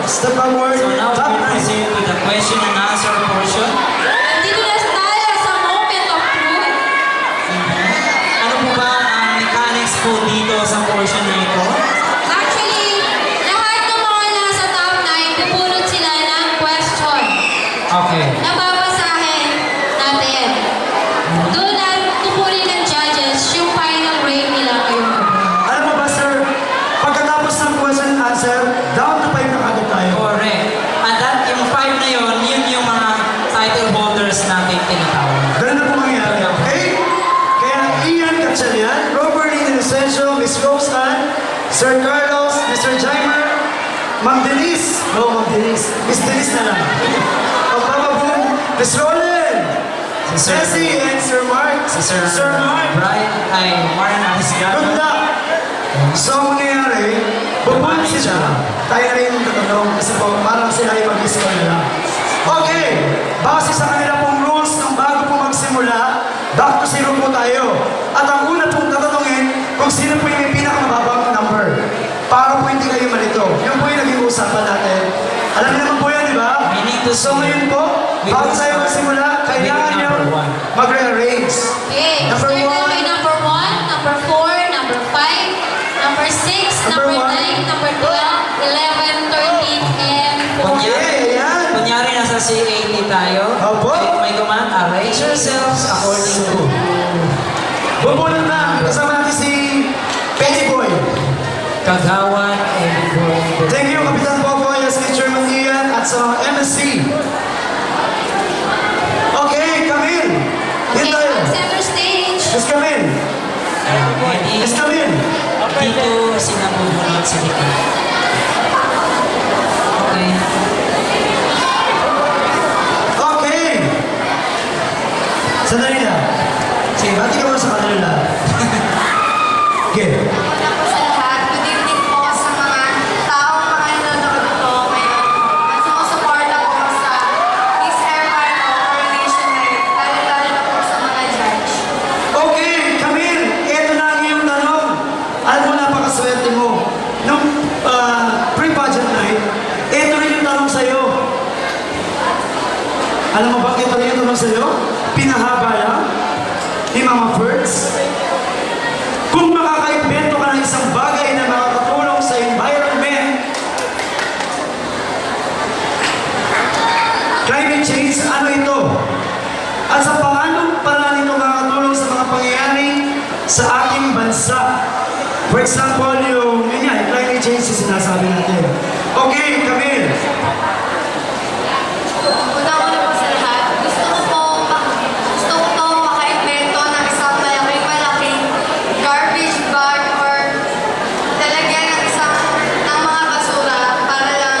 Step backward. So now Top we 9. proceed to the question and answer portion. Dito na tayo sa moment of truth. Ano po ba ang mechanics po dito sa portion na ito? Actually, lahat ng mga nasa top 9, pupulot sila ng question Okay. na babasahin natin. Doon na tupunin ng judges yung final rate nila ngayon. Alam mo ba, sir? Pagkatapos ng question and answer, down to 5 na kagad tayo. Correct. And that, yung 5 na yun, yun yung mga title holders natin tinatawag. Ganun na po mangyayari, okay? Kaya Ian Gatchalian, Robert Inocencio, Miss Rose Ann, Sir Carlos, Mr. Jaimer, Ma'am Denise, no, Ma'am Denise, Miss Denise na lang. O Papa Boom, Miss Roland, Si Sir, Ceci, and Sir Mark. si Sir, Sir Mark. Brian, ay, Warren Good Alisgado. luck! So, ang mangyayari, bubun sila. Tayo na rin tatanong kasi po, parang sila ay mag-score na lang. Okay, base sa kanila pong rules ng bago po magsimula, back to zero po tayo. At ang una pong tatanungin kung sino po yung may pinakamababang number. Para po hindi kayo malito. Yun po yung naging usapan natin. Alam niyo naman po yan, di ba? Meaning to So ngayon po, bago tayo magsimula, kailangan nyo number 1. magre-arrange. Okay, Number start na 1. kay number 1, number 4, number 5, number 6, Number number 1. 9, number 12, 11, 13, and 14. Okay, ayan. Kunyari nasa C80 tayo. Opo. May command, arrange yourselves according to. Bubunod na, kasama natin si Petty Boy. Kagawan and Boy. Thank you, Kapitan Popoy, as Teacher Ian, at sa mga MSC. Okay, Camille. Yan Okay, tayo. center stage. Miss Camille. Miss Camille. Dito sinabubunod sa likod. Okay. Okay. Sandali na. Sige, bati ka muna sa kanila. Okay. Una po sa lahat, good evening po sa mga taong mga nanonood po ngayon. At sumusuporta po sa Miss Airline o Coronation Night, lalo-lalo na po sa mga judge. Okay, Camille, eto na ang iyong tanong. Alam mo, napakaswerte mo. Nung pre-budget night, eto rin yung tanong sa'yo. Alam mo bakit ito rin yung tanong sa'yo? Pinahaba lang ni Mama Ferds. Kung makaka-invento ka ng isang bagay na makakatulong sa environment, climate change, ano ito? At sa paanong paraan ito makakatulong sa mga pangyayari sa ating bansa? For example, yung climate change yung sinasabi natin. Okay, Camille. Una-una po sa lahat, gusto ko po maka-invento ng isang malaking garbage bag or lalagyan ng mga basura para po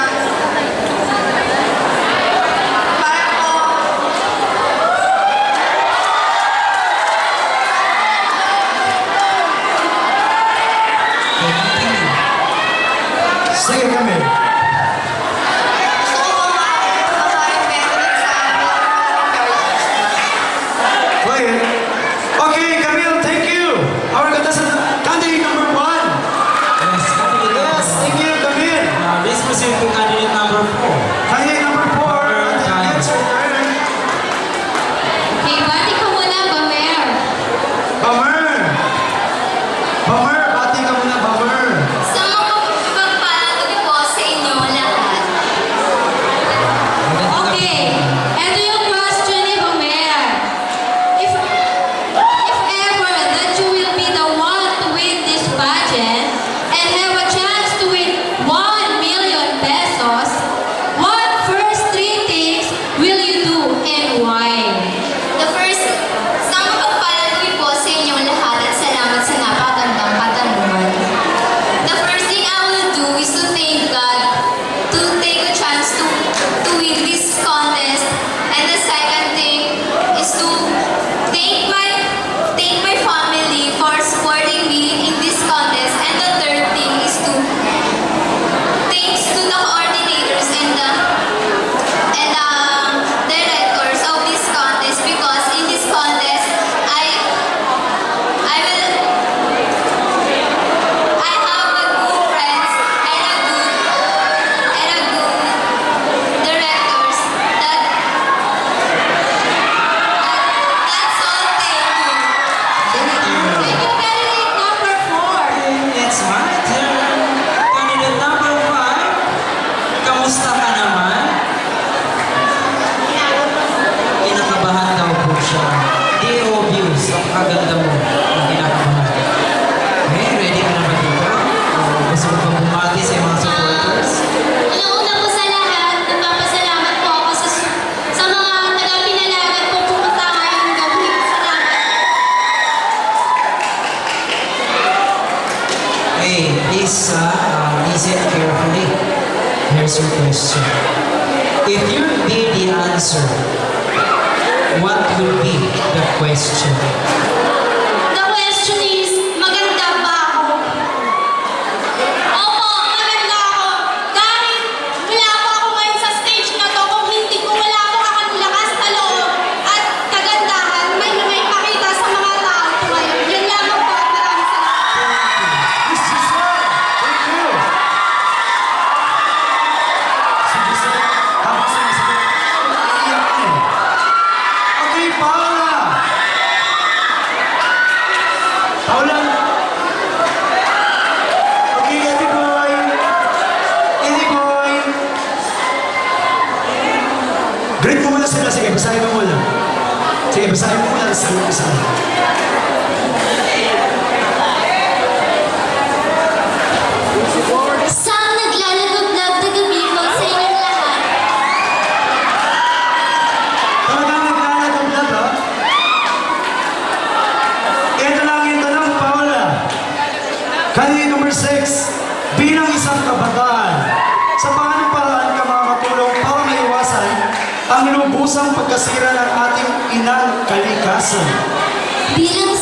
Sige, Camille. gusto Okay, please listen carefully. Here's your question. If you'd be the answer, what would be the question? The question is, maganda ba ako? Opo, maganda ako. Kahit wala pa ako ngayon sa stage na to, kung hindi ko wala akong lakas na loob at kagandahan, may pakita sa mga tao ko ngayon. Yun lamang po. Maraming salamat. Miss Giselle, thank you. Si Giselle, habang sumasagot, iiyak na eh. Okay, Paula. Paula. Okay, Eddie boy. Eddie boy. Greet mo muna sila. Sige, basahin mo muna. Sige, basahin mo muna sa isa. Sa naglalagab na taga-Bicol sa inyong lahat, Talagang naglalagab-lag, ha? Ito lang yung tanong, Paula. Kanina number 6, bilang isang kabataan, sa paanong paraan ka makakatulong para maiwasan ang lubusang pagkasira ng ating inang kalikasan? bilang